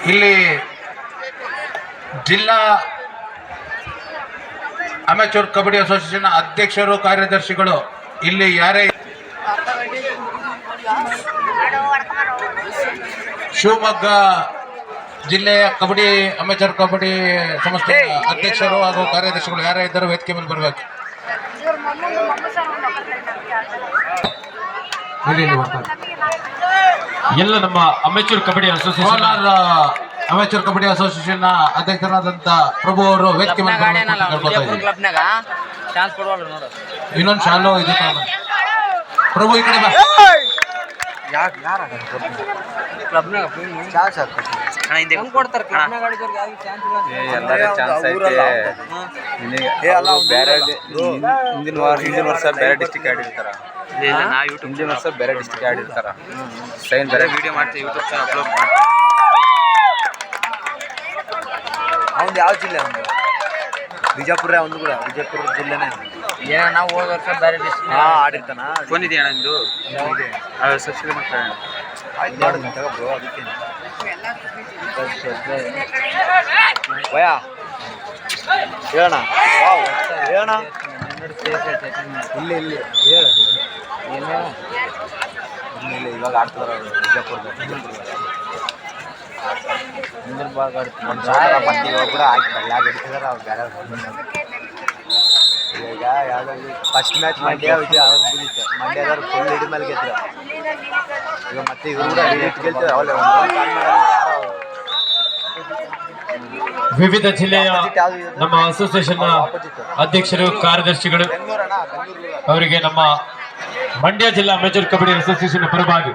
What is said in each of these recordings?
ಇಲ್ಲಿ ಜಿಲ್ಲಾ amateur kabaddi association ಅಧ್ಯಕ್ಷರು ಕಾರ್ಯದರ್ಶಿಗಳು ಇಲ್ಲಿ ಯಾರೇ ಶಿವಮೊಗ್ಗ ಜಿಲ್ಲೆಯ ಕಬಡ್ಡಿ ಅಮೆಚೂರ್ ಕಬಡ್ಡಿ ಸಂಸ್ಥೆ ಅಧ್ಯಕ್ಷರು ಹಾಗೂ ಕಾರ್ಯದರ್ಶಿಗಳು ಯಾರೇ ಇದ್ದರೂ ವೇದಿಕೆ ಮೇಲೆ ಬರಬೇಕು. ಎಲ್ಲ ನಮ್ಮ amateur kabaddi association amateur kabaddi association ಅಧ್ಯಕ್ಷರಾದಂತ ಪ್ರಭು ಅವರು ವೇದಿಕೆ ಮೇಲೆ ಇನ್ನೊಂದು ಶಾಲು ಇದು ಪ್ರಭು ಈ ಕಡೆ ಬಾ. ಹಿಂದಿನ ವರ್ಷ ಬೇರೆ ಡಿಸ್ಟಿಕ್ ಆಡಿರ್ತಾರ, ಹಿಂದಿನ ವರ್ಷ ಬೇರೆ ಡಿಸ್ಟಿಕ್ ಆಡಿರ್ತಾರ. ಸೈನ್ ಬೇರೆ ವಿಡಿಯೋ ಮಾಡ್ತೀವಿ, ಯೂಟ್ಯೂಬ್ ಚಾನಲ್ ಅಪ್ಲೋಡ್ ಮಾಡ್ತೀವಿ. ಅವ್ನು ಯಾವ ಜಿಲ್ಲೆ? ಅವ್ನು ಬಿಜಾಪುರ. ಅವ್ನು ಕೂಡ ಬಿಜಾಪುರ ಜಿಲ್ಲೆನೇ. ಏನೋ ನಾವು ಹೋದ ವರ್ಷ ಬೇರೆ ಡಿಸ್ಟಿಕ್ ಆಡಿರ್ತಾನ. ಫೋನ್ ಇದೆಯಾ ನಂದು? ಸಬ್ಸ್ಕ್ರೈಬ್ ಮಾಡ್ತಾರೆ. ಆಯ್ತು ಮಾಡೋದು ತಗೋಬ್ರು. ಅದಕ್ಕೆ ಭಯ ಹೇಳೋಣ, ಹೇಳೋಣ. ಇಲ್ಲಿ ಹೇಳ ಇಲ್ಲಿ ಇವಾಗ ಆಡ್ತಾರ ಬಿಜಾಪುರದ ಮುಂದಿನ ಭಾಗ ಮಂದಿಗೆ ಕೂಡ ಹಾಕಿ ಬಲ್ಲಾಗ ಹಿಡಿತಿದಾರ. ಅವ್ರು ಬೇರೆ ಈಗ ಯಾವುದಾದ್ರು ಫಸ್ಟ್ ಮ್ಯಾಚ್ ಮಂಡ್ಯ ವಿಜಯ ಅವ್ರು ಬಿಡಿತ್ತು. ಮಂಡ್ಯದವ್ರು ಫುಲ್ ಹಿಡಿದ ಮೇಲೆ ಗೆದ್ರು. ಈಗ ಮತ್ತೆ ಇವರು ಕೂಡ ಗೆಲ್ತಾರೆ. ಅವಲೇ ವಿವಿಧ ಜಿಲ್ಲೆಯ ನಮ್ಮ ಅಸೋಸಿಯೇಷನ್ ಅಧ್ಯಕ್ಷರು ಕಾರ್ಯದರ್ಶಿಗಳು ಅವರಿಗೆ ನಮ್ಮ ಮಂಡ್ಯ ಜಿಲ್ಲಾ ಅಮೆಚೂರ್ ಕಬಡ್ಡಿ ಅಸೋಸಿಯೇಷನ್ ಪರವಾಗಿ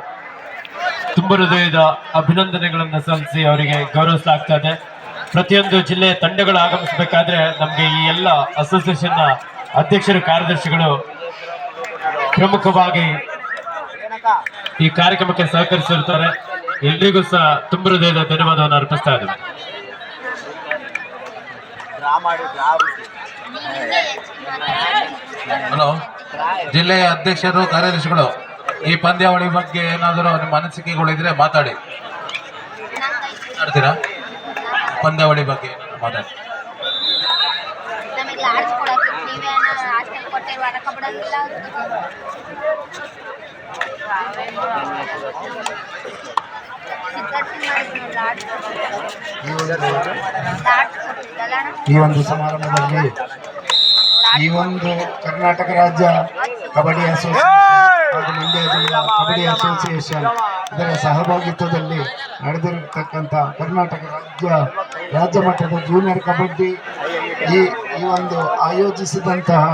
ತುಂಬ ಹೃದಯದ ಅಭಿನಂದನೆಗಳನ್ನು ಸಲ್ಲಿಸಿ ಅವರಿಗೆ ಗೌರವಿಸಲಾಗ್ತಾ ಇದೆ. ಪ್ರತಿಯೊಂದು ಜಿಲ್ಲೆಯ ತಂಡಗಳು ಆಗಮಿಸಬೇಕಾದ್ರೆ ನಮಗೆ ಈ ಎಲ್ಲ ಅಸೋಸಿಯೇಷನ್ನ ಅಧ್ಯಕ್ಷರು ಕಾರ್ಯದರ್ಶಿಗಳು ಪ್ರಮುಖವಾಗಿ ಈ ಕಾರ್ಯಕ್ರಮಕ್ಕೆ ಸಹಕರಿಸಿರ್ತಾರೆ. ಎಲ್ರಿಗೂ ಸಹ ತುಂಬ ಹೃದಯದ ಧನ್ಯವಾದವನ್ನು ಅರ್ಪಿಸ್ತಾ ಇದ್ದೇವೆ. ಹಲೋ, ಜಿಲ್ಲೆಯ ಅಧ್ಯಕ್ಷರು ಕಾರ್ಯದರ್ಶಿಗಳು ಈ ಪಂದ್ಯಾವಳಿ ಬಗ್ಗೆ ಏನಾದರೂ ನಿಮ್ಮ ಅನಿಸಿಕೆಗಳಿದ್ರೆ ಮಾತಾಡಿ. ಮಾತಾಡ್ತೀರಾ? ಪಂದ್ಯಾವಳಿ ಬಗ್ಗೆ ಮಾತಾಡಿ. ಈ ಒಂದು ಸಮಾರಂಭದಲ್ಲಿ ಈ ಒಂದು ಕರ್ನಾಟಕ ರಾಜ್ಯ ಕಬಡ್ಡಿ ಅಸೋಸಿಯೇಷನ್ ಹಾಗೂ ಮಂಡ್ಯ ಜಿಲ್ಲಾ ಕಬಡ್ಡಿ ಅಸೋಸಿಯೇಷನ್ ಇದರ ಸಹಭಾಗಿತ್ವದಲ್ಲಿ ನಡೆದಿರತಕ್ಕಂಥ ಕರ್ನಾಟಕ ರಾಜ್ಯ ಮಟ್ಟದ ಜೂನಿಯರ್ ಕಬಡ್ಡಿ ಈ ಒಂದು ಆಯೋಜಿಸಿದಂತಹ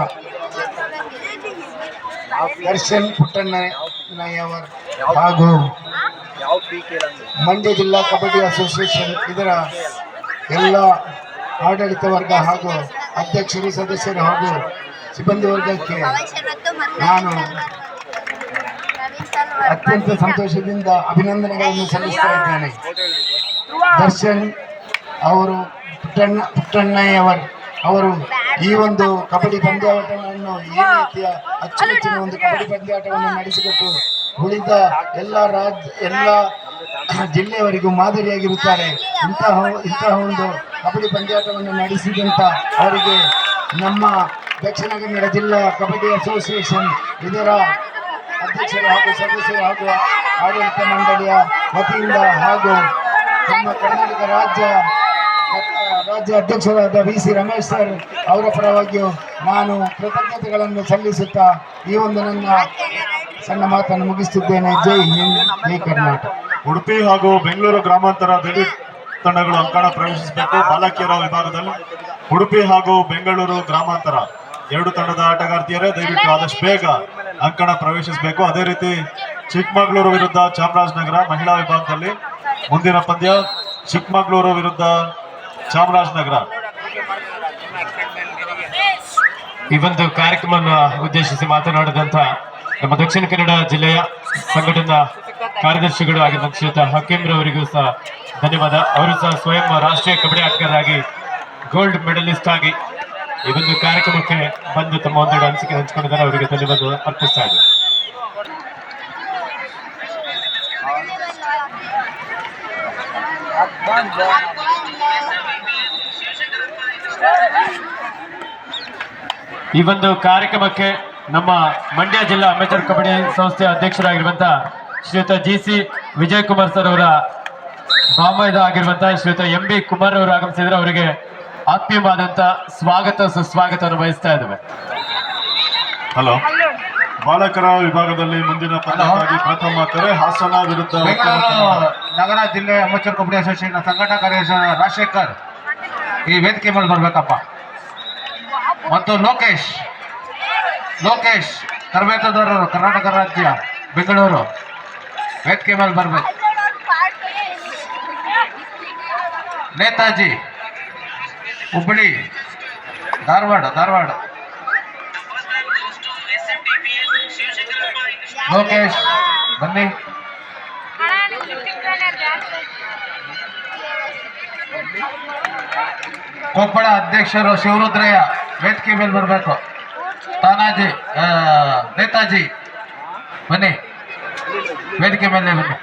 ದರ್ಶನ್ ಪುಟ್ಟಣ್ಣಯ್ಯವರ್ ಹಾಗೂ ಮಂಡ್ಯ ಜಿಲ್ಲಾ ಕಬಡ್ಡಿ ಅಸೋಸಿಯೇಷನ್ ಇದರ ಎಲ್ಲ ಆಡಳಿತ ವರ್ಗ ಹಾಗೂ ಅಧ್ಯಕ್ಷರು, ಸದಸ್ಯರು ಹಾಗೂ ಸಿಬ್ಬಂದಿ ವರ್ಗಕ್ಕೆ ನಾನು ಅತ್ಯಂತ ಸಂತೋಷದಿಂದ ಅಭಿನಂದನೆಗಳನ್ನು ಸಲ್ಲಿಸ್ತಾ ಇದ್ದೇನೆ. ದರ್ಶನ್ ಅವರು, ಪುಟ್ಟಣ್ಣಯ್ಯವರ್ ಅವರು ಈ ಒಂದು ಕಬಡ್ಡಿ ಪಂದ್ಯಾಟವನ್ನು ಈ ರೀತಿಯ ಅಚ್ಚುಮೆಚ್ಚಿನ ಒಂದು ಕಬಡ್ಡಿ ಪಂದ್ಯಾಟವನ್ನು ನಡೆಸಿಕೊಟ್ಟು ಉಳಿದ ಎಲ್ಲ ಜಿಲ್ಲೆಯವರಿಗೂ ಮಾದರಿಯಾಗಿರುತ್ತಾರೆ. ಇಂತಹ ಒಂದು ಕಬಡ್ಡಿ ಪಂದ್ಯಾಟವನ್ನು ನಡೆಸಿದಂಥ ಅವರಿಗೆ ನಮ್ಮ ದಕ್ಷಿಣ ಕನ್ನಡ ಜಿಲ್ಲಾ ಕಬಡ್ಡಿ ಅಸೋಸಿಯೇಷನ್ ಇದರ ಅಧ್ಯಕ್ಷರು ಹಾಗೂ ಸದಸ್ಯರು ಹಾಗೂ ಆಡಳಿತ ಮಂಡಳಿಯ ವತಿಯಿಂದ ಹಾಗೂ ನಮ್ಮ ಕರ್ನಾಟಕ ರಾಜ್ಯ ಅಧ್ಯಕ್ಷರಾದ VC ರಮೇಶ್ ಸರ್ ಅವರ ಪರವಾಗಿಯೂ ನಾನು ಕೃತಜ್ಞತೆಗಳನ್ನು ಸಲ್ಲಿಸುತ್ತಾ ಈ ಒಂದು ನನ್ನ ಸಣ್ಣ ಮಾತನ್ನು ಮುಗಿಸುತ್ತಿದ್ದೇನೆ. ಜೈ ಹಿಂದ್, ಜೈ ಕರ್ನಾಟಕ. ಉಡುಪಿ ಹಾಗೂ ಬೆಂಗಳೂರು ಗ್ರಾಮಾಂತರ ದಲಿತ ತಂಡಗಳು ಅಂಕಣ ಪ್ರವೇಶಿಸಬೇಕು. ಬಾಲಕಿಯರ ವಿಭಾಗದಲ್ಲಿ ಉಡುಪಿ ಹಾಗೂ ಬೆಂಗಳೂರು ಗ್ರಾಮಾಂತರ ಎರಡು ತಂಡದ ಆಟಗಾರ್ತಿಯರೇ ದಯವಿಟ್ಟು ಆದಷ್ಟು ಬೇಗ ಅಂಕಣ ಪ್ರವೇಶಿಸಬೇಕು. ಅದೇ ರೀತಿ ಚಿಕ್ಕಮಗಳೂರು ವಿರುದ್ಧ ಚಾಮರಾಜನಗರ ಮಹಿಳಾ ವಿಭಾಗದಲ್ಲಿ ಮುಂದಿನ ಪಂದ್ಯ ಚಿಕ್ಕಮಗಳೂರು ವಿರುದ್ಧ ಚಾಮರಾಜನಗರ. ಈ ಒಂದು ಕಾರ್ಯಕ್ರಮವನ್ನು ಉದ್ದೇಶಿಸಿ ಮಾತನಾಡಿದಂಥ ನಮ್ಮ ದಕ್ಷಿಣ ಕನ್ನಡ ಜಿಲ್ಲೆಯ ಸಂಘಟನಾ ಕಾರ್ಯದರ್ಶಿಗಳು ಆಗಿದ್ದ ಶ್ರೀಯುತ ಹಕೀಮ್ರವರಿಗೂ ಸಹ ಧನ್ಯವಾದ. ಅವರು ಸಹ ಸ್ವಯಂ ರಾಷ್ಟ್ರೀಯ ಕಬಡ್ಡಿ ಆಟಗಾರರಾಗಿ ಗೋಲ್ಡ್ ಮೆಡಲಿಸ್ಟ್ ಆಗಿ ಈ ಒಂದು ಕಾರ್ಯಕ್ರಮಕ್ಕೆ ಬಂದು ತಮ್ಮ ಒಂದೆರಡು ಅನಿಸಿಕೆ ಹಂಚಿಕೊಂಡಿದ್ದಾರೆ. ಅವರಿಗೆ ಧನ್ಯವಾದ ಅರ್ಪಿಸ್ತಾ ಇದ್ದಾರೆ. ಈ ಒಂದು ಕಾರ್ಯಕ್ರಮಕ್ಕೆ ನಮ್ಮ ಮಂಡ್ಯ ಜಿಲ್ಲಾ ಅಮೆಚೂರ್ ಕಬಡ್ಡಿ ಸಂಸ್ಥೆ ಅಧ್ಯಕ್ಷರಾಗಿರುವಂತಹ ಶ್ರೀಯುತ GC ವಿಜಯ್ ಕುಮಾರ್ ಸರ್ ಅವರ ಬಾಮೈದ ಆಗಿರುವಂತಹ ಶ್ರೀಯುತ MB ಕುಮಾರ್ ಅವರು ಆಗಮಿಸಿದ್ರೆ ಅವರಿಗೆ ಆತ್ಮೀಯವಾದಂತ ಸ್ವಾಗತ ಸುಸ್ವಾಗತವನ್ನು ಬಯಸ್ತಾ ಇದ್ದೇವೆ. ಹಲೋ. ಬಾಲಕರ ವಿಭಾಗದಲ್ಲಿ ಮುಂದಿನ ಪಂದ್ಯಕ್ಕಾಗಿ ಪ್ರಥಮ ಕರೆ ಹಾಸನ ವಿರುದ್ಧ ಬೆಂಗಳೂರು ನಗರ ಜಿಲ್ಲೆ ಅಮೆಚೂರ್ ಕಬಡ್ಡಿ ಅಸೋಸಿಯೇಷನ್ ಸಂಘಟನಾ ಕಾರ್ಯದರ್ಶಿ ರಾಜಶೇಖರ್ ಈ ವೇದಿಕೆ ಮೇಲೆ ಬರ್ಬೇಕಪ್ಪ. ಮತ್ತು ಲೋಕೇಶ್ ತರಬೇತುದಾರರು ಕರ್ನಾಟಕ ರಾಜ್ಯ ಬೆಂಗಳೂರು ವೇದಿಕೆ ಮೇಲೆ ಬರ್ಬೇಕು. ನೇತಾಜಿ ಹುಬ್ಬಳ್ಳಿ ಧಾರವಾಡ ಲೋಕೇಶ್ ಬನ್ನಿ. ಕೊಪ್ಪಳ ಅಧ್ಯಕ್ಷರು ಶಿವರುದ್ರಯ್ಯ ವೇದಿಕೆ ಮೇಲೆ ಬರಬೇಕು. ನೇತಾಜಿ ಬನ್ನಿ, ವೇದಿಕೆ ಮೇಲೆ ಬನ್ನಿ.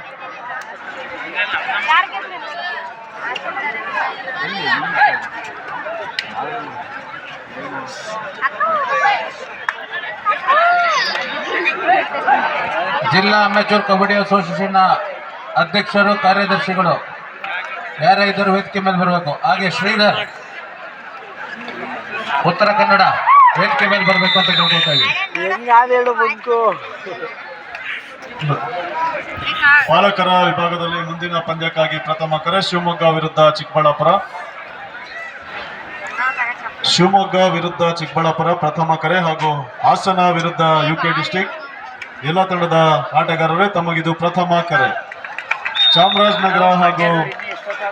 ಜಿಲ್ಲಾ ಅಮೆಚೂರ್ ಕಬಡ್ಡಿ ಅಸೋಸಿಯೇಷನ್ ಅಧ್ಯಕ್ಷರು ಕಾರ್ಯದರ್ಶಿಗಳು ಯಾರೇ ಇದ್ದರೂ ವೇದಿಕೆ ಮೇಲೆ ಬರಬೇಕು. ಹಾಗೆ ಶ್ರೀಧರ್ ಉತ್ತರ ಕನ್ನಡ ವೇದಿಕೆ ಮೇಲೆ ಬರಬೇಕು ಅಂತ ಕೇಳ್ಕೊತಾ ಇದ್ದೀವಿ. ಬಾಲಕರ ವಿಭಾಗದಲ್ಲಿ ಮುಂದಿನ ಪಂದ್ಯಕ್ಕಾಗಿ ಪ್ರಥಮ ಕರೆ ಶಿವಮೊಗ್ಗ ವಿರುದ್ಧ ಚಿಕ್ಕಬಳ್ಳಾಪುರ ಪ್ರಥಮ ಕರೆ, ಹಾಗೂ ಹಾಸನ ವಿರುದ್ಧ UK ಡಿಸ್ಟಿಕ್. ಎಲ್ಲ ತಂಡದ ಆಟಗಾರರೇ ತಮಗಿದು ಪ್ರಥಮ ಕರೆ. ಚಾಮರಾಜನಗರ ಹಾಗೂ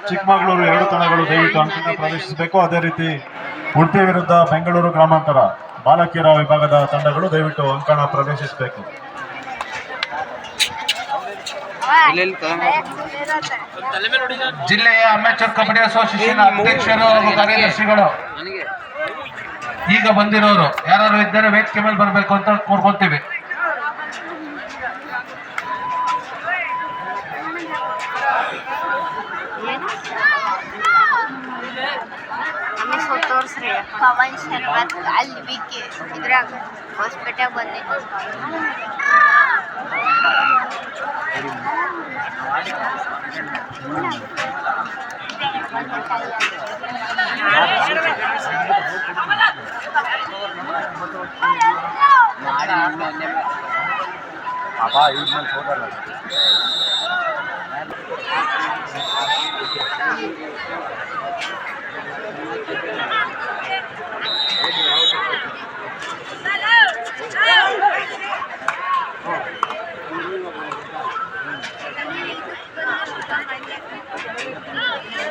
ಚಿಕ್ಕಮಗಳೂರು ಎರಡು ತಂಡಗಳು ದಯವಿಟ್ಟು ಅಂಕಣ ಪ್ರವೇಶಿಸಬೇಕು. ಅದೇ ರೀತಿ ಉಡುಪಿ ವಿರುದ್ಧ ಬೆಂಗಳೂರು ಗ್ರಾಮಾಂತರ ಬಾಲಕಿಯರ ವಿಭಾಗದ ತಂಡಗಳು ದಯವಿಟ್ಟು ಅಂಕಣ ಪ್ರವೇಶಿಸಬೇಕು. ಜಿಲ್ಲೆಯ ಅಮೆಚೂರ್ ಕಬಡ್ಡಿ ಅಸೋಸಿಯೇಷನ್ ಅಧ್ಯಕ್ಷರು ಹಾಗೂ ಕಾರ್ಯದರ್ಶಿಗಳು ಈಗ ಬಂದಿರೋರು ಯಾರು ಇದ್ದಾರೆ ವೇದಿಕೆ ಮೇಲೆ ಬರಬೇಕು ಅಂತ ಕೋರ್ಕೊಂತೀವಿ. ಪವನ್ ಶರ್ಮತ್ ಅಲ್ಲಿ ವಿಕೆ ಇದ್ರಾಗ ಹಾಸ್ಪಿಟಲ್ ಬಂದಿದ್ದು.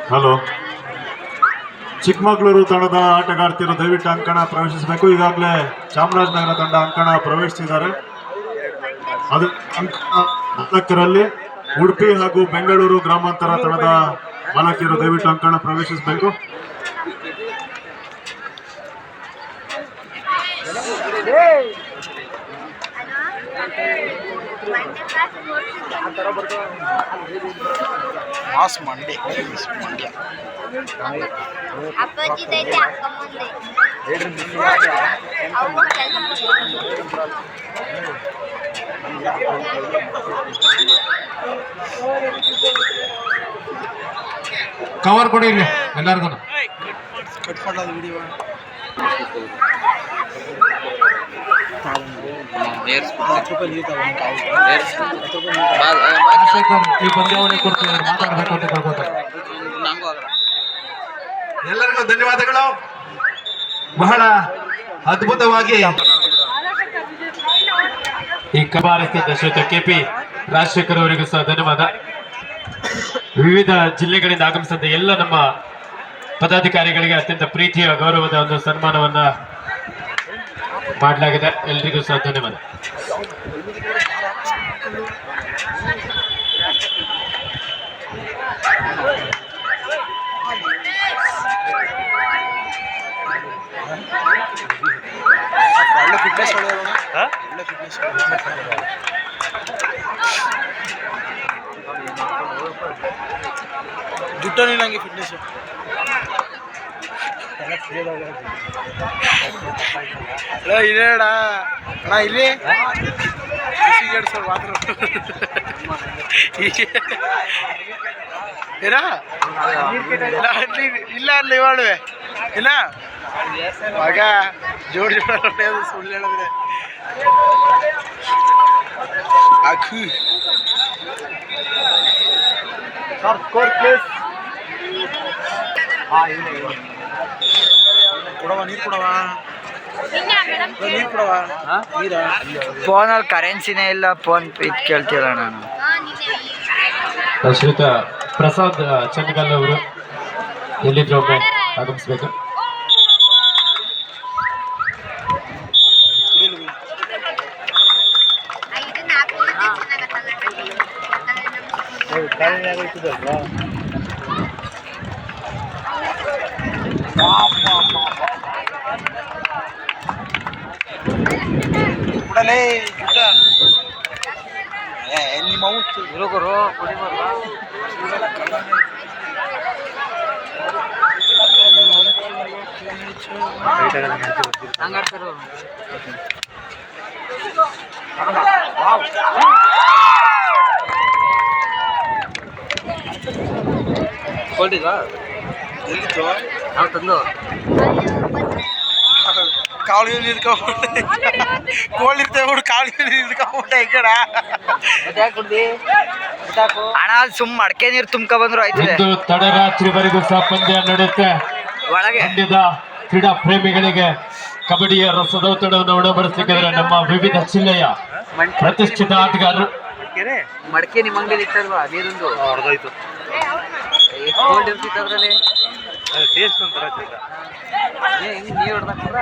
ಹಲೋ. ಚಿಕ್ಕಮಗಳೂರು ತಂಡದ ಆಟಗಾರ್ತಿಯರು ದಯವಿಟ್ಟು ಅಂಕಣ ಪ್ರವೇಶಿಸಬೇಕು. ಈಗಾಗಲೇ ಚಾಮರಾಜನಗರ ತಂಡ ಅಂಕಣ ಪ್ರವೇಶಿಸಿದ್ದಾರೆ. ಅದು ಬಾಲಕರಲ್ಲಿ ಉಡುಪಿ ಹಾಗೂ ಬೆಂಗಳೂರು ಗ್ರಾಮಾಂತರ ತಂಡದ ಬಾಲಕಿಯರು ದಯವಿಟ್ಟು ಅಂಕಣ ಪ್ರವೇಶಿಸಬೇಕು. ಅಪ್ಪಾಜಿದೈತೆ ಅಕ್ಕಮ್ಮಂದೆ ಅವು ಕವರ್ ಕೊಡಿ ಇಲ್ಲಿ ಎಲ್ಲರಿಗೂ. ಈ ಪಂದ್ಯಾವಳಿ ಕುರಿತು ಮಾತಾಡಬೇಕು ಅಂತ ಕೇಳ್ಕೊತಾರೆ. ಎಲ್ಲರಿಗೂ ಧನ್ಯವಾದಗಳು. ಬಹಳ ಅದ್ಭುತವಾಗಿ ಈ ಕಬಾರಿಸಿದ ಶ್ರೀಯುತ KP ರಾಜಶೇಖರ್ ಅವರಿಗೂ ಸಹ ಧನ್ಯವಾದ. ವಿವಿಧ ಜಿಲ್ಲೆಗಳಿಂದ ಆಗಮಿಸಿದ ಎಲ್ಲ ನಮ್ಮ ಪದಾಧಿಕಾರಿಗಳಿಗೆ ಅತ್ಯಂತ ಪ್ರೀತಿಯ ಗೌರವದ ಒಂದು ಸನ್ಮಾನವನ್ನ ಮಾಡಲಾಗಿದೆ. ಎಲ್ರಿಗೂ ಸಹ ಧನ್ಯವಾದ. ಜುಟ್ಟನಿಲ್ಲ ಹಂಗೆ ಫಿಟ್ನೆಸ್ ಇಲ್ಲೇಡ ಅಣ್ಣ ಇಲ್ಲಿ ಸಿಗರೇಟ್ ಸರ್ ಮಾತ್ರ ಏನ ಇಲ್ಲ ಅಲ್ಲಿ ಮಾಡುವೆ ಇಲ್ಲ ಮಗ ಜೋಡಿ ಸುಳ್ಳು ಹೇಳಿದ್ರೆ ಅಕ್ಕಿ ಸರ್ ಸ್ಕೋರ್ ಪ್ಲೇಸ್ ಕೊಡವ ನೀರು ಕೊಡವ ನೀರು ಕೊಡವ ನೀರ ಫೋನಲ್ಲಿ ಕರೆನ್ಸಿನೇ ಇಲ್ಲ ಫೋನ್ ಇದು ಕೇಳ್ತಿಲ್ಲ ನಾನು ಶ್ರೀಯುತ ಪ್ರಸಾದ್ ಚಂದಗಲ್ ಅವರು ಎಲ್ಲಿದ್ರು ಒಮ್ಮೆ ಆಗಮಿಸ್ಬೇಕು. ಕೊಡಲೇ ನಿಮ್ಮ ಹುಡುಗರು ಹಂಗಾಡ್ತಾರ ಕೊಟ್ಟಿದ್ವಾ ಎಲ್ಲಿತ್ತು ನಾವು ತಂದು ಕಾಳು ನಿಂತ್ಕೊಂಡ್ಬಿಟ್ಟೆ ಕೋಲ್ಡ್ ಇರ್ತೇವೆ ಹುಡು ಕಾಳು ನಿಂತ್ಕೊಂಡ್ಬಿಟ್ಟೆ ಈ ಕಡೆ ಅಣ್ಣ ಸುಮ್ಮ ಅಡಕೆ ನೀರು ತುಂಬ್ಕೊ ಬಂದ್ರು ಆಯ್ತದೆ. ಇಂದು ತಡರಾತ್ರಿವರೆಗೂ ಸಹ ಪಂದ್ಯ ನಡೆಯುತ್ತೆ. ಒಳಗೆ ಮಂಡ್ಯದ ಕ್ರೀಡಾ ಪ್ರೇಮಿಗಳಿಗೆ ಕಬಡ್ಡಿಯ ರಸದೌತಣವನ್ನು ಉಣಬಡಿಸಲಿಕ್ಕೆ ನಮ್ಮ ವಿವಿಧ ಜಿಲ್ಲೆಯ ಪ್ರತಿಷ್ಠಿತ ಆಟಗಾರರು. ಮಡಕೆ ನಿಮ್ಮ ಅಂಗಡಿ ಇಟ್ಟಲ್ವಾ ನೀರೊಂದು ಅರ್ಧೋಯ್ತು ಕೋಲ್ಡ್ ಇರ್ತಿತ್ತು ಅದ್ರಲ್ಲಿ ಟೇಸ್ಟ್ ಒಂಥರ ನೀರು ಹೊಡೆದಾಕ್ರ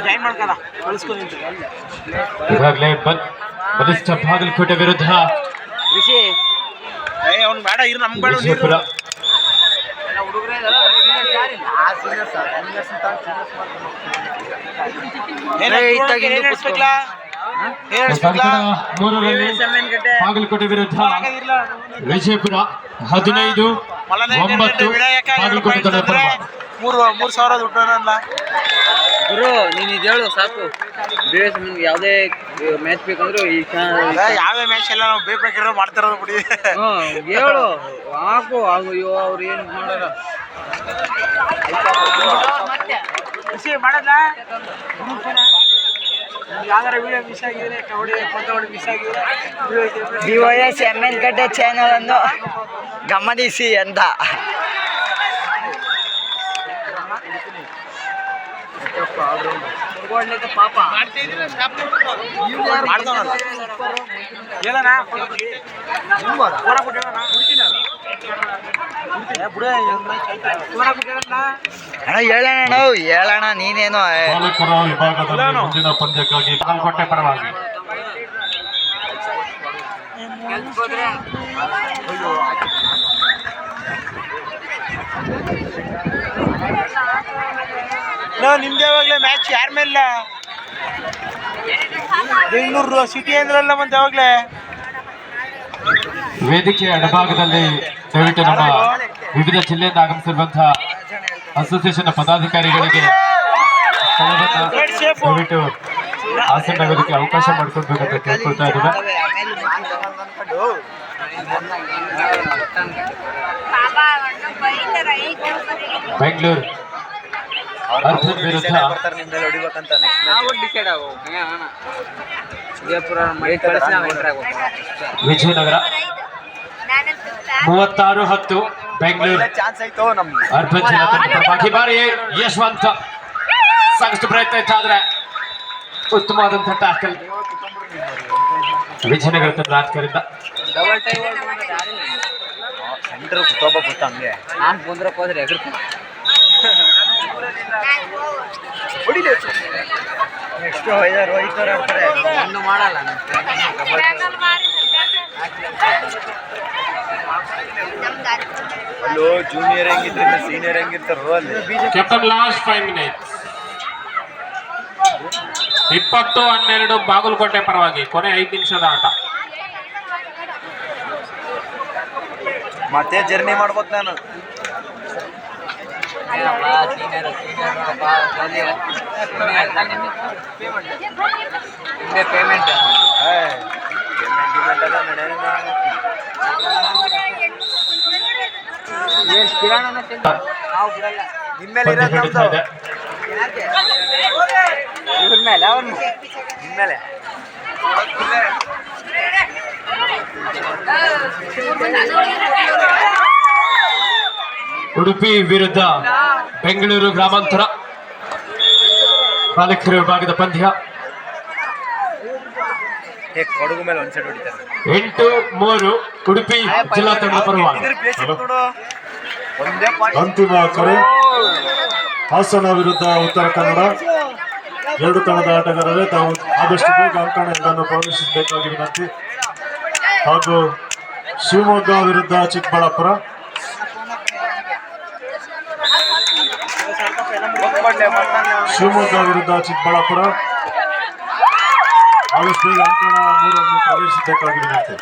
ಜಾಯಿನ್ ಮಾಡ್ಕಲ್ಲ ಕಳಿಸ್ಕೊಂಡು ಈಗಾಗಲೇ ಬಲಿಷ್ಠ ಬಾಗಲಕೋಟೆ ವಿರುದ್ಧ ಋಷಿ ಅವ್ನು ಬೇಡ ಇರು ನಮ್ಗೆ ಬೇಡ ವಿಜಯಪುರ ಮೂರರಲ್ಲಿ ಬಾಗಲಕೋಟೆ ವಿರುದ್ಧ ವಿಜಯಪುರ 15-9 ಬಾಗಲಕೋಟೆ ತಂಡ ಪರವಾಗಿ. 3,000 ದುಡ್ಡಲ್ಲ ಗುರು ನೀನು ಇದು ಹೇಳು ಸಾಕು. ಬೇರೆ ಯಾವುದೇ ಮ್ಯಾಚ್ ಬೇಕಂದ್ರೆ ಈ ಯಾವ್ದೇ ಮ್ಯಾಚ್ ಎಲ್ಲ ನಾವು ಬೇಕಾಗಿರೋ ಮಾಡ್ತಿರೋದು ಬಿಡಿ. ಹೇಳು ಹಾಕು ಅಯ್ಯೋ ಅವ್ರು ಏನು ಮಾಡಲ್ಲ ಖುಷಿ ಮಾಡಲ್ಲ ಯಾವ್ದಾರ ವಿಡಿಯೋ ಮಿಸ್ ಆಗಿದ್ರೆ ಕಬಡ್ಡಿ ಮಿಸ್ ಆಗಿದ್ರೆ BOS MN ಗಡ್ಡೆ ಚಾನಲ್ ಅನ್ನು ಗಮನಿಸಿ ಅಂತ. ಪಾಪ ಅಣ್ಣ ಹೇಳೋಣ ನಾವು ಹೇಳೋಣ ನೀನೇನೋ ಬಾಲಕರ ವಿಭಾಗದಲ್ಲಿ ಮುಂದಿನ ಪಂದ್ಯಕ್ಕಾಗಿ ಬಾಗಲಕೋಟೆ ಪರವಾಗಿ ನಿಮ್ದು ಯಾವಾಗಲೇ ಮ್ಯಾಚ್ ಯಾರ ಮೇಲೆ ಬೆಂಗಳೂರು ಸಿಟಿ ಅಂದ್ರಲ್ಲ ಮತ್ತೆ ಯಾವಾಗಲೇ ವೇದಿಕೆಯ ಎಡಭಾಗದಲ್ಲಿ ದಯವಿಟ್ಟು ನಮ್ಮ ವಿವಿಧ ಜಿಲ್ಲೆಯಿಂದ ಆಗಮಿಸಿರುವಂತಹ ಅಸೋಸಿಯೇಷನ್ ಪದಾಧಿಕಾರಿಗಳಿಗೆ ಸ್ಥಳವನ್ನು ದಯವಿಟ್ಟು ಆಸೀನರಾಗೋದಕ್ಕೆ ಅವಕಾಶ ಮಾಡಿಕೊಡ್ಬೇಕಂತ ಕೇಳ್ಕೊಳ್ತಾ ಇದ್ದೀವಿ. ಬೆಂಗಳೂರು ಅರ್ಜುನ್ ವಿರುದ್ಧ ಹೊಡಿಬೇಕಂತ ವಿಜಯನಗರ 36-10 ಬೆಂಗಳೂರು ಚಾನ್ಸ್ ಆಯ್ತು ನಮ್ಗೆ ಅರ್ಬನ್ ಜಿಲ್ಲಾ ತಂಡ ಪರವಾಗಿ ಬಾರಿ ಯಶವಂತ ಸಾಕಷ್ಟು ಪ್ರಯತ್ನ ಇತ್ತು, ಆದ್ರೆ ಉತ್ತಮವಾದಂತಹ ಟ್ಯಾಕಲ್ ವಿಜಯನಗರ ತಂಡ ರಾಜಕರಿಂದ. ಸೆಂಟ್ರ್ ಕುತ್ತೊಬ್ಬ ಗೊತ್ತ ಹಂಗೆ ನಾನು ಬಂದ್ರಪ್ಪ ಹೋದ್ರೆ ನೆಕ್ಸ್ಟ್ ರೋಹಿತ್ ಅವ್ರು ಆಡ್ತಾರೆ ಇನ್ನು ಮಾಡಲ್ಲ ನಮ್ಗೆ ಅಲ್ಲೋ ಜೂನಿಯರ್ ಹೆಂಗಿದ್ರೆ ಸೀನಿಯರ್ ಹೆಂಗಿರ್ತಾರೋ ಅಲ್ಲಿ ಕ್ಯಾಪ್ಟನ್ ಲಾಸ್ಟ್ 5 ಮಿನಿಟ್ಸ್ 20-12 ಬಾಗಲಕೋಟೆ ಪರವಾಗಿ ಕೊನೆ 5 ನಿಮಿಷದ ಆಟ. ಮತ್ತೆ ಜರ್ನಿ ಮಾಡ್ಬೋದು ನಾನು. ಪೇಮೆಂಟ್ ನಿಮ್ಮೇಲೆ ಪಂದ್ಯ ನಡೀತಾ ಇದೆ. ಇವ್ರ ಮೇಲೆ ಅವ್ರ ನಿಮ್ಮೇಲೆ ಉಡುಪಿ ವಿರುದ್ಧ ಬೆಂಗಳೂರು ಗ್ರಾಮಾಂತರ ಬಾಲಕರ ವಿಭಾಗದ ಪಂದ್ಯ. ಕೊಡಗು ಮೇಲೆ ಒಂದ್ ಸೈಡ್ ಹೊಡಿತಾರೆ. 8-3 ಉಡುಪಿ ಜಿಲ್ಲಾ ತಂಡದ ಪರವಾಗಿ. ಒಂದೇ ಪಾಯಿಂಟ್. ಅಂತಿಮ ಕರೆ ಹಾಸನ ವಿರುದ್ಧ ಉತ್ತರ ಕನ್ನಡ. ಎರಡು ತಂಡದ ಆಟಗಾರರೇ ತಾವು ಆದಷ್ಟು ಬೇಗ ಅಂಕಣಗಳನ್ನು ಪ್ರವೇಶಿಸಬೇಕಾಗಿ ವಿನಂತಿ. ಹಾಗೂ ಶಿವಮೊಗ್ಗ ವಿರುದ್ಧ ಚಿಕ್ಕಬಳ್ಳಾಪುರ. ಶಿವಮೊಗ್ಗ ವಿರುದ್ಧ ಚಿಕ್ಕಬಳ್ಳಾಪುರ ಆದಷ್ಟು ಬೇಗ ಅಂಕಣ 3 ಪ್ರವೇಶಿಸಬೇಕಾಗಿ ವಿನಂತಿ.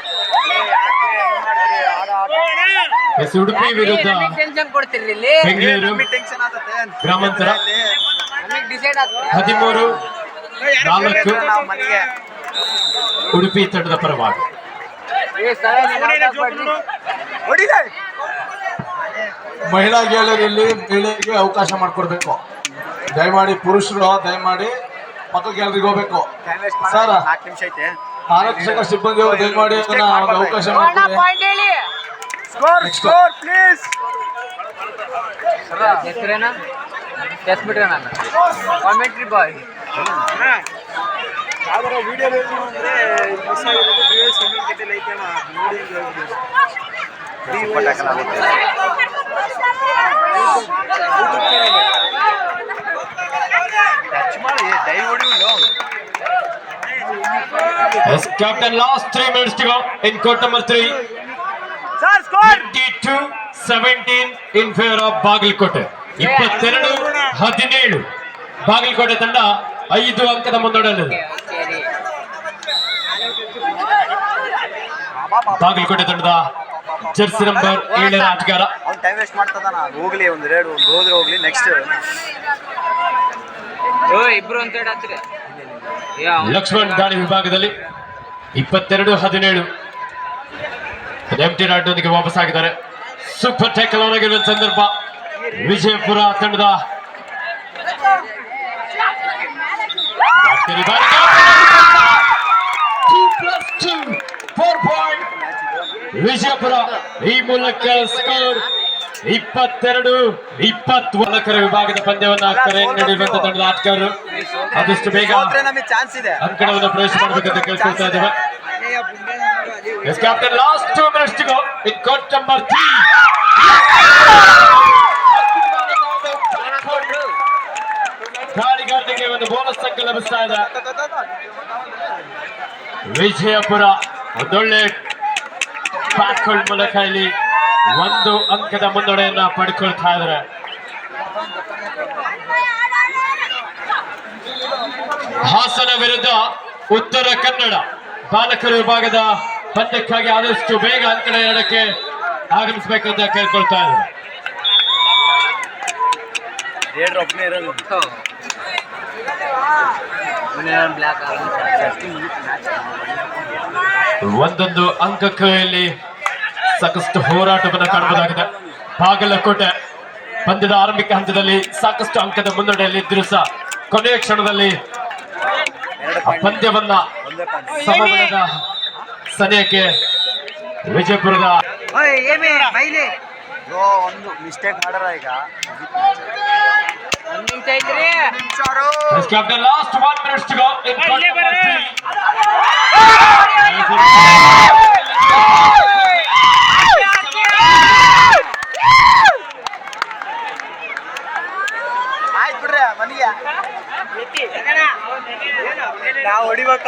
ಉಡುಪಿ ವಿರುದ್ಧ ಬೆಂಗಳೂರು ಗ್ರಾಮಾಂತರ 13-4 ಉಡುಪಿ ತಂಡದ ಪರವಾಗಿ. ಮಹಿಳಾ ಗ್ಯಾಲರಿಯಲ್ಲಿ ಮಹಿಳೆಯರಿಗೆ ಅವಕಾಶ ಮಾಡಿಕೊಡ್ಬೇಕು. ದಯಮಾಡಿ ಪುರುಷರು ದಯಮಾಡಿ ಪಕ್ಕ ಗ್ಯಾಲರಿಗೆ ಹೋಗ್ಬೇಕು. ಸರ್ 4 ನಿಮಿಷ ಐತೆ. ಆರಕ್ಷಕ ಸಿಬ್ಬಂದಿಯವರು ದಯಮಾಡಿ ಅದನ್ನ ಒಂದು ಅವಕಾಶ ಮಾಡಿಕೊಡಿ. Score please. ಹೆಸರೇನ ಬಿಟ್ರೆ ನಾನು ಕಾಮೆಂಟ್ರಿ ಬಾಯ್ ಯಾವ್ದಾರ ವಿಡಿಯೋ ಬೇಕು ಅಂದ್ರೆ ಮಿಸ್ ಆಗಿರೋದು BS ಕತೆಯಲ್ಲಿ ಐತೆ ನೋಡಿ ಟಚ್ ಮಾಡಿ ದೈ ಹೊಡಿಲ್ಲ. As captain, last 3 minutes to go in court number 3. Sir score 22-17 in favor of Bagalkot. 22-17 Bagalkot ತಂಡ 5 ಅಂಕದ ಮುನ್ನಡೆಯಲ್ಲಿದೆ. ಬಾಗಲಕೋಟೆ ತಂಡದ ಜರ್ಸಿ ನಂಬರ್ 7 ಆಟಗಾರ ಅವ್ನು ಟೈಮ್ ವೇಸ್ಟ್ ಮಾಡ್ತದಾನ. ಹೋಗ್ಲಿ ಒಂದು ರೇಡ್ ಒಂದು ಹೋದ್ರೆ ಹೋಗ್ಲಿ. ನೆಕ್ಸ್ಟ್ ಇಬ್ರು ಅಂತ ಹೇಳಿ ಲಕ್ಷ್ಮಣ್ ದಾಳಿ ವಿಭಾಗದಲ್ಲಿ 22-17 ಎಂಟಿ ರಾಡ್ನೊಂದಿಗೆ ವಾಪಸ್ ಆಗಿದ್ದಾರೆ. ಸೂಪರ್ ಟ್ಯಾಕಲ್ ಆಗಿರುವ ಸಂದರ್ಭ ವಿಜಯಪುರ ತಂಡದ ವಿಜಯಪುರ ಈ ಮೂಲಕ ಸ್ಕೋರ್ 22-20 ಬಾಲಕರ ವಿಭಾಗದ ಪಂದ್ಯವನ್ನ ಕರೆ ನಡೆಯುವಂತ ತಂಡದ ಆಟಗಾರರು ಆದಷ್ಟು ಬೇಗ ನಮಗೆ ಚಾನ್ಸ್ ಇದೆ. ಅಂಕಣವನ್ನು ಪ್ರವೇಶ ಮಾಡಬೇಕಂತ ಕೇಳ್ಕೊಳ್ತಾ ಇದ್ದೇವೆ. Yes, captain, last 2 minutes to go in court number 3. ಗಾಳಿಗಾರನಿಗೆ ಒಂದು ಬೋನಸ್ ಅಂಕ ಲಭಿಸ್ತಾ ಇದೆ. ವಿಜಯಪುರ ಒಂದೊಳ್ಳೆ ಬ್ಯಾಕ್ವರ್ಡ್ ಮೂಲಕ ಇಲ್ಲಿ 1 ಅಂಕದ ಮುನ್ನಡೆಯನ್ನ ಪಡ್ಕೊಳ್ತಾ ಇದ್ದಾರೆ. ಹಾಸನ ವಿರುದ್ಧ ಉತ್ತರ ಕನ್ನಡ ಬಾಲಕರ ವಿಭಾಗದ ಪಂದ್ಯಕ್ಕಾಗಿ ಆದಷ್ಟು ಬೇಗ ಅಂಕಣ 2ಕ್ಕೆ ಆಗಮಿಸಬೇಕಂತ ಕೇಳ್ಕೊಳ್ತಾ ಇದ್ದಾರೆ. ಒಂದೊಂದು ಅಂಕಕ್ಕೆ ಇಲ್ಲಿ ಸಾಕಷ್ಟು ಹೋರಾಟವನ್ನು ಕಾಣಬಹುದಾಗಿದೆ. ಬಾಗಲಕೋಟೆ ಪಂದ್ಯದ ಆರಂಭಿಕ ಹಂತದಲ್ಲಿ ಸಾಕಷ್ಟು ಅಂಕದ ಮುನ್ನಡೆಯಲ್ಲಿ ಇದ್ರೂ ಸಹ ಕೊನೆಯ ಕ್ಷಣದಲ್ಲಿ ಪಂದ್ಯವನ್ನ ಸಮಬಲದ ಸನಿಯಕ್ಕೆ ವಿಜಯಪುರದ ಒಂದು ಮಿಸ್ಟೇಕ್ ಮಾಡಾರ ಈಗ. captain, last 1 minute to go in court number 3. ಆಯ್ತು ಬಿಡ್ರಿ ಮನೆಗೆ ನಾವು ಹೊಡಿಬೇಕ.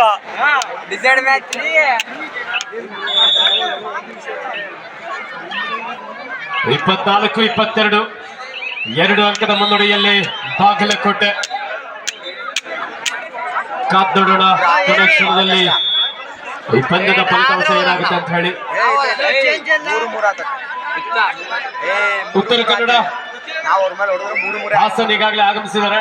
ಡಿಸೈಡ್ ಮ್ಯಾಚ್ 24-22 2 ಅಂಕದ ಮುನ್ನಡೆಯಲ್ಲಿ ಬಾಗಲಕೋಟೆ. ಕಾದ್ದೋಡೋಣ ಕೊನೆ ಕ್ಷಣದಲ್ಲಿ ಈ ಪಂದ್ಯದ ಫಲಿತಾಂಶ ಏನಾಗುತ್ತೆ ಅಂತ ಹೇಳಿ. ಉತ್ತರ ಕನ್ನಡ ಹಾಸನ್ ಈಗಾಗಲೇ ಆಗಮಿಸಿದ್ದಾರೆ.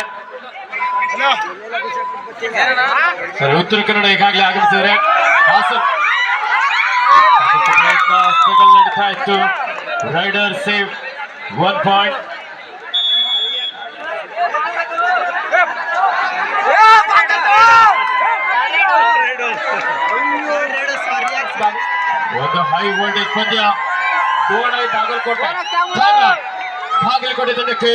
ಸರಿ, ಉತ್ತರ ಕನ್ನಡ ಈಗಾಗಲೇ ಆಗಮಿಸಿದ್ದಾರೆ. ಹಾಸನ್ ಪ್ರಯತ್ನ ನಡೀತಾ ಇತ್ತು. Raider save 1 point. ಒಂದು ಹೈ ವೋಲ್ಟೇಜ್ ಪಂದ್ಯ. ಬಾಗಲಕೋಟೆ ತಂಡಕ್ಕೆ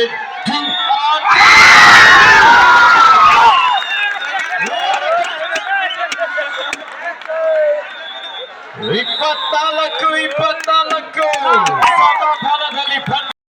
24-22